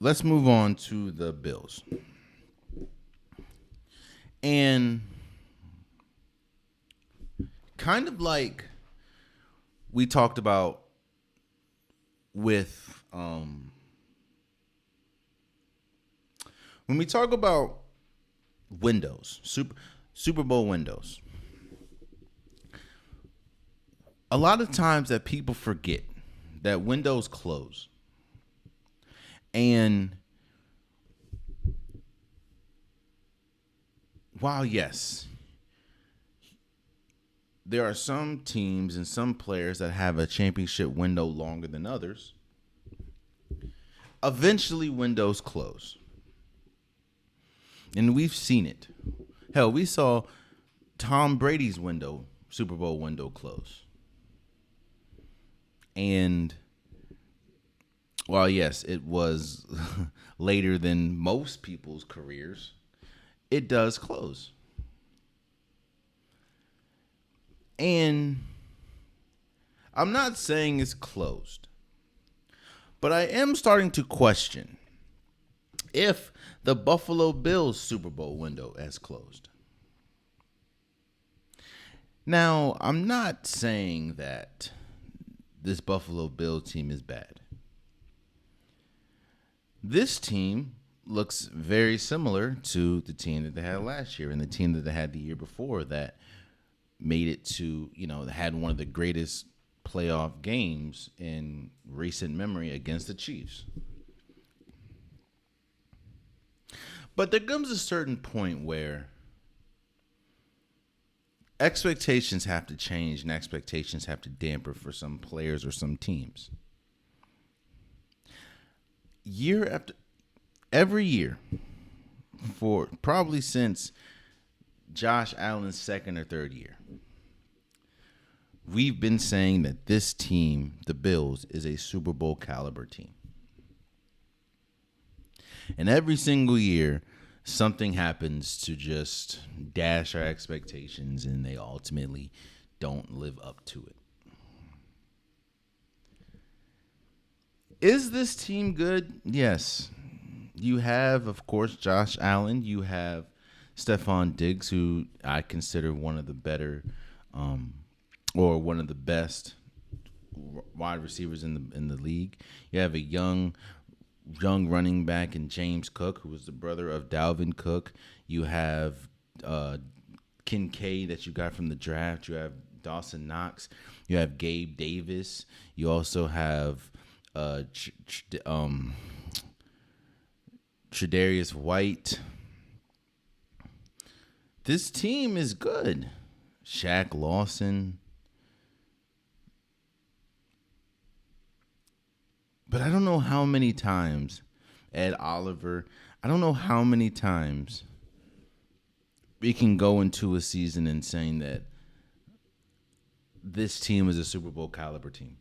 let's move on to the Bills. And kind of like we talked about with when we talk about windows, Super Bowl windows. A lot of times that people forget that windows close. And while yes, there are some teams and some players that have a championship window longer than others, eventually windows close. And we've seen it. Hell, we saw Tom Brady's Super Bowl window close. And while yes, it was later than most people's careers, it does close. And I'm not saying it's closed, but I am starting to question if the Buffalo Bills Super Bowl window has closed. Now, I'm not saying that this Buffalo Bills team is bad. This team looks very similar to the team that they had last year and the team that they had the year before that made it to, had one of the greatest playoff games in recent memory against the Chiefs. But there comes a certain point where expectations have to change and expectations have to damper for some players or some teams. Every year, for probably since Josh Allen's second or third year, we've been saying that this team, the Bills, is a Super Bowl caliber team. And every single year, something happens to just dash our expectations, and they ultimately don't live up to it. Is this team good? Yes. You have, of course, Josh Allen. You have Stephon Diggs, who I consider one of the better or one of the best wide receivers in the league. You have a young running back in James Cook, who was the brother of Dalvin Cook. You have Kincaid that you got from the draft. You have Dawson Knox. You have Gabe Davis. You also have Tre'Davious White. This team is good. Shaq Lawson. But I don't know how many times, Ed Oliver, I don't know how many times we can go into a season and saying that this team is a Super Bowl caliber team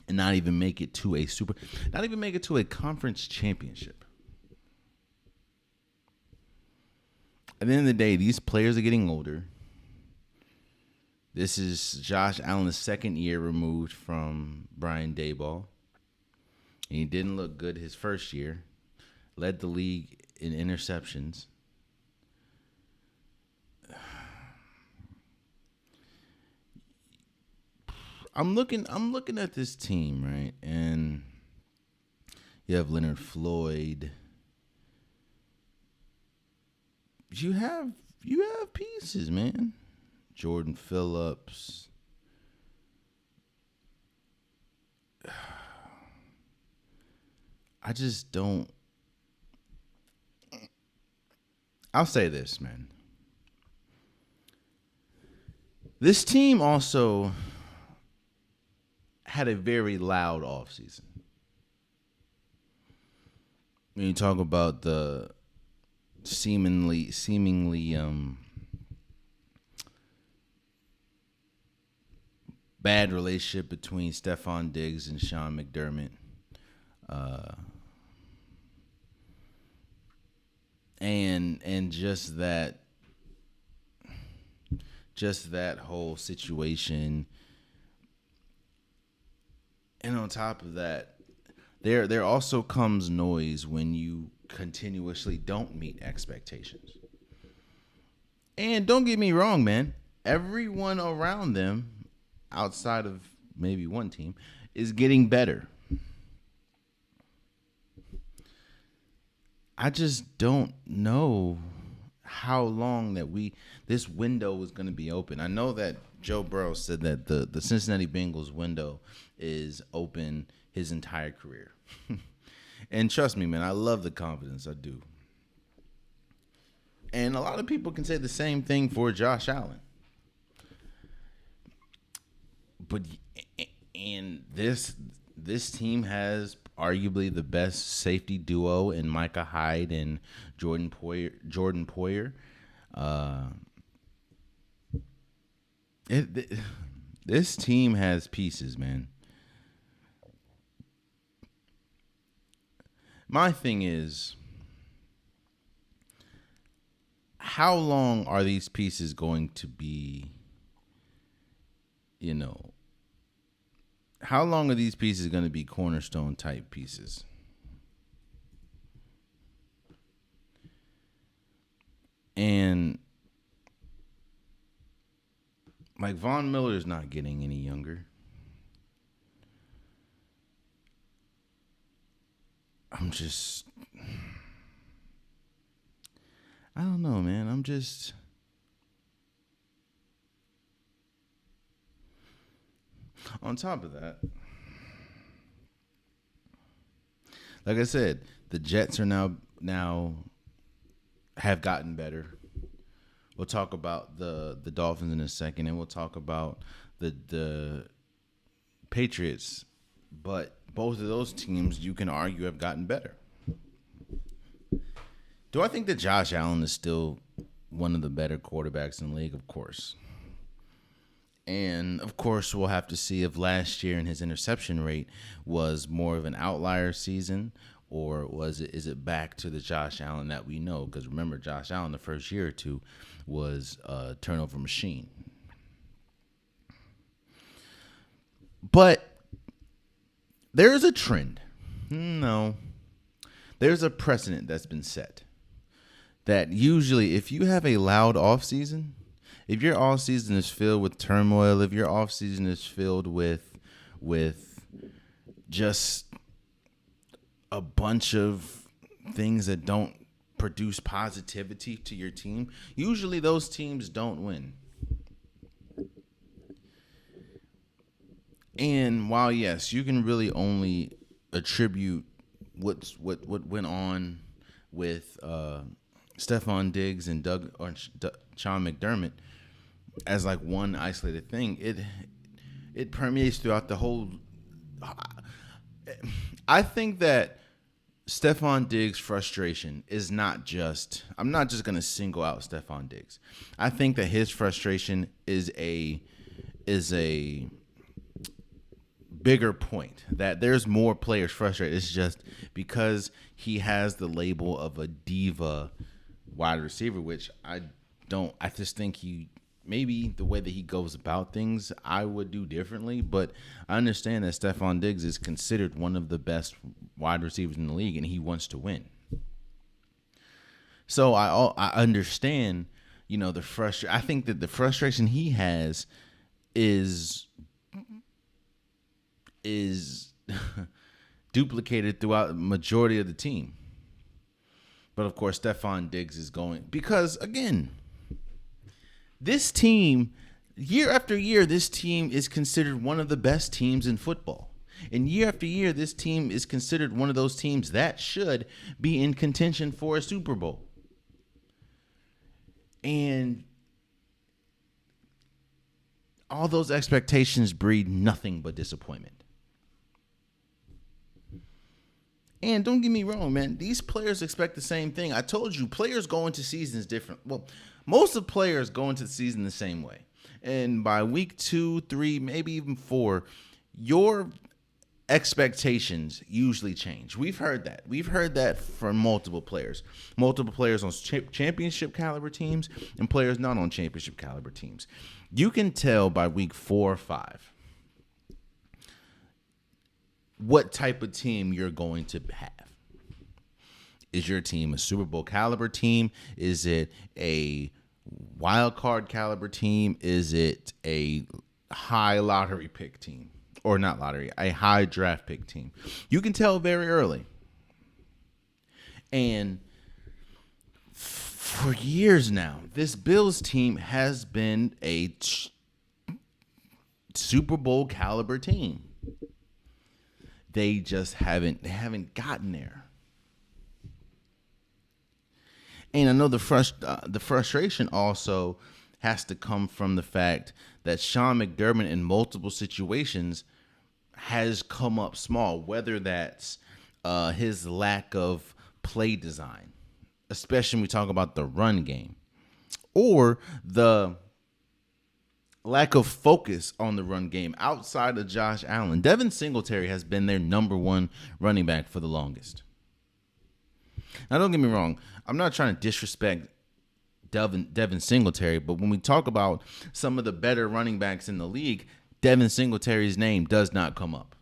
and not even make it to a conference championship. At the end of the day, these players are getting older. This is Josh Allen's second year removed from Brian Daboll. And he didn't look good his first year. Led the league in interceptions. I'm looking at this team, right? And you have Leonard Floyd. You have pieces, man. Jordan Phillips. I just don't. I'll say this, man. This team also had a very loud offseason. When you talk about the seemingly bad relationship between Stephon Diggs and Sean McDermott. And just that whole situation. And on top of that, there also comes noise when you continuously don't meet expectations. And don't get me wrong, man. Everyone around them, outside of maybe one team, is getting better. I just don't know how long that this window is going to be open. I know that Joe Burrow said that the Cincinnati Bengals window is open his entire career. And trust me, man, I love the confidence. I do. And a lot of people can say the same thing for Josh Allen. But and this team has arguably the best safety duo in Micah Hyde and Jordan Poyer. This team has pieces, man. My thing is, how long are these pieces going to be, how long are these pieces going to be cornerstone type pieces? And like Von Miller is not getting any younger. I don't know, man. On top of that, like I said, the Jets are now have gotten better. We'll talk about the Dolphins in a second, and we'll talk about the Patriots. But both of those teams, you can argue, have gotten better. Do I think that Josh Allen is still one of the better quarterbacks in the league? Of course. And, of course, we'll have to see if last year and his interception rate was more of an outlier season, or is it back to the Josh Allen that we know? Because remember, Josh Allen the first year or two was a turnover machine. But there is a trend. No. There's a precedent that's been set. That usually if you have a loud offseason, if your offseason is filled with turmoil, if your offseason is filled with just a bunch of things that don't produce positivity to your team, usually those teams don't win. And while, yes, you can really only attribute what went on with Stephon Diggs and Sean McDermott as like one isolated thing, it permeates throughout the whole. I think that Stephon Diggs' frustration is not just. I'm not just going to single out Stephon Diggs. I think that his frustration is a bigger point, that there's more players frustrated. It's just because he has the label of a diva wide receiver, which I don't. I just think maybe the way that he goes about things, I would do differently. But I understand that Stephon Diggs is considered one of the best wide receivers in the league, and he wants to win. So I understand, the frustration. I think that the frustration he has is duplicated throughout the majority of the team. But of course, Stephon Diggs is going because, again, this team, year after year, this team is considered one of the best teams in football. And year after year, this team is considered one of those teams that should be in contention for a Super Bowl. And all those expectations breed nothing but disappointment. And don't get me wrong, man. These players expect the same thing. I told you, players go into seasons different. Well, most of the players go into the season the same way. And by week 2, 3, maybe even 4, your expectations usually change. We've heard that. We've heard that from multiple players. Multiple players on championship caliber teams and players not on championship caliber teams. You can tell by week 4 or 5. what type of team you're going to have. Is your team a Super Bowl caliber team? Is it a wild card caliber team? Is it a high lottery pick team? Or not lottery, a high draft pick team. You can tell very early. And for years now, this Bills team has been a Super Bowl caliber team. They just haven't gotten there. And I know the frustration also has to come from the fact that Sean McDermott in multiple situations has come up small, whether that's his lack of play design, especially when we talk about the run game, or the lack of focus on the run game outside of Josh Allen. Devin Singletary has been their number one running back for the longest. Now, don't get me wrong. I'm not trying to disrespect Devin Singletary, but when we talk about some of the better running backs in the league, Devin Singletary's name does not come up.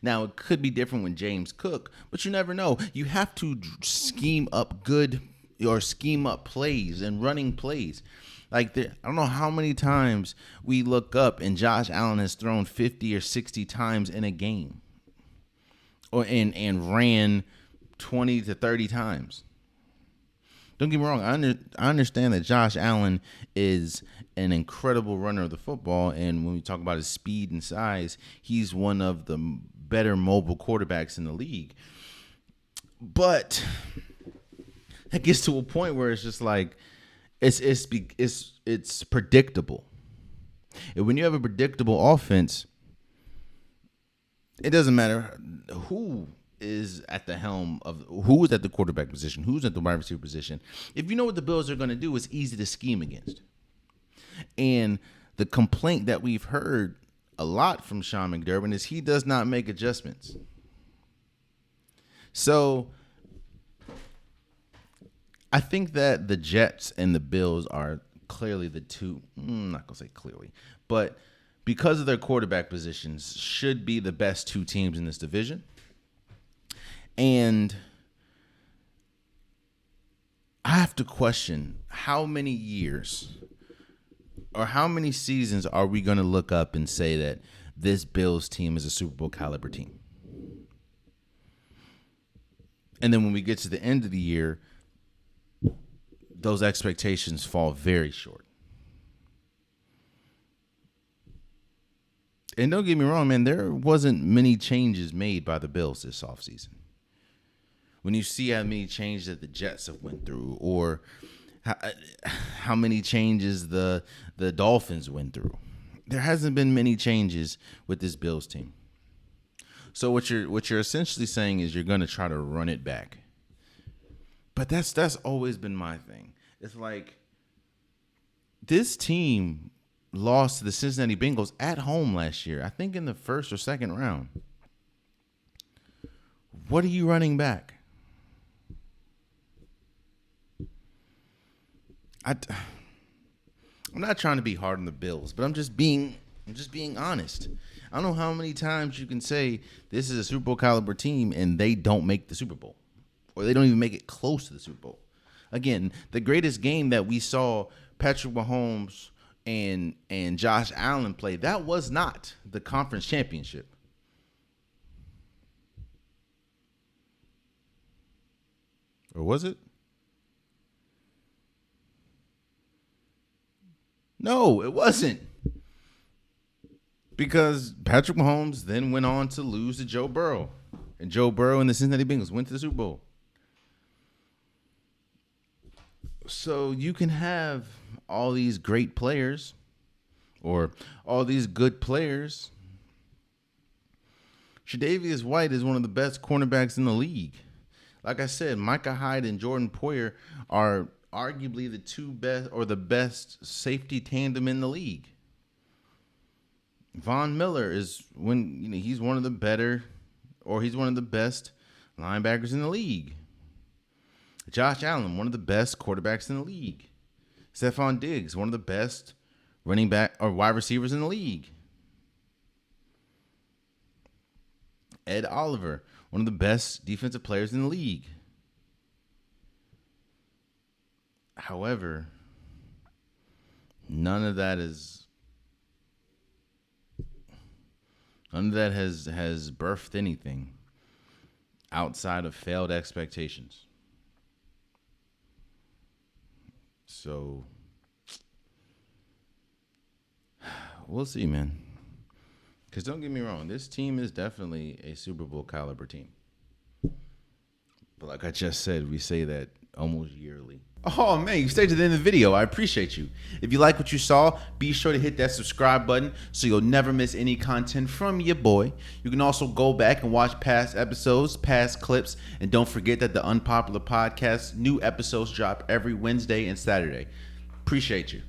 Now, it could be different with James Cook, but you never know. You have to scheme up plays and running plays. Like, I don't know how many times we look up and Josh Allen has thrown 50 or 60 times in a game, and ran 20 to 30 times. Don't get me wrong. I understand that Josh Allen is an incredible runner of the football, and when we talk about his speed and size, he's one of the better mobile quarterbacks in the league. But it gets to a point where it's just like it's predictable. And when you have a predictable offense, it doesn't matter who is at the helm of who is at the quarterback position, who's at the wide receiver position. If you know what the Bills are going to do, it's easy to scheme against. And the complaint that we've heard a lot from Sean McDermott is he does not make adjustments. So I think that the Jets and the Bills are clearly the two, I'm not going to say clearly, but because of their quarterback positions, should be the best two teams in this division. And I have to question how many years or how many seasons are we going to look up and say that this Bills team is a Super Bowl caliber team? And then when we get to the end of the year, those expectations fall very short. And don't get me wrong, man, there wasn't many changes made by the Bills this offseason. When you see how many changes that the Jets have went through, or how many changes the Dolphins went through, there hasn't been many changes with this Bills team. So what you're essentially saying is you're going to try to run it back. But that's always been my thing. It's like this team lost to the Cincinnati Bengals at home last year, I think in the first or second round. What are you running back? I'm not trying to be hard on the Bills, but I'm just being honest. I don't know how many times you can say this is a Super Bowl caliber team and they don't make the Super Bowl, or they don't even make it close to the Super Bowl. Again, the greatest game that we saw Patrick Mahomes and Josh Allen play, that was not the conference championship. Or was it? No, it wasn't. Because Patrick Mahomes then went on to lose to Joe Burrow. And Joe Burrow and the Cincinnati Bengals went to the Super Bowl. So you can have all these great players or all these good players. Tre'Davious White is one of the best cornerbacks in the league. Like I said, Micah Hyde and Jordan Poyer are arguably the two best or the best safety tandem in the league. Von Miller is he's one of the better, or he's one of the best linebackers in the league. Josh Allen, one of the best quarterbacks in the league. Stephon Diggs, one of the best running back or wide receivers in the league. Ed Oliver, one of the best defensive players in the league. However, none of that has birthed anything outside of failed expectations. So we'll see, man. Because don't get me wrong, this team is definitely a Super Bowl caliber team. But like I just said, we say that almost yearly. Oh, man, you stayed to the end of the video. I appreciate you. If you like what you saw, be sure to hit that subscribe button so you'll never miss any content from your boy. You can also go back and watch past episodes, past clips, and don't forget that the Unpopular Podcast, new episodes drop every Wednesday and Saturday. Appreciate you.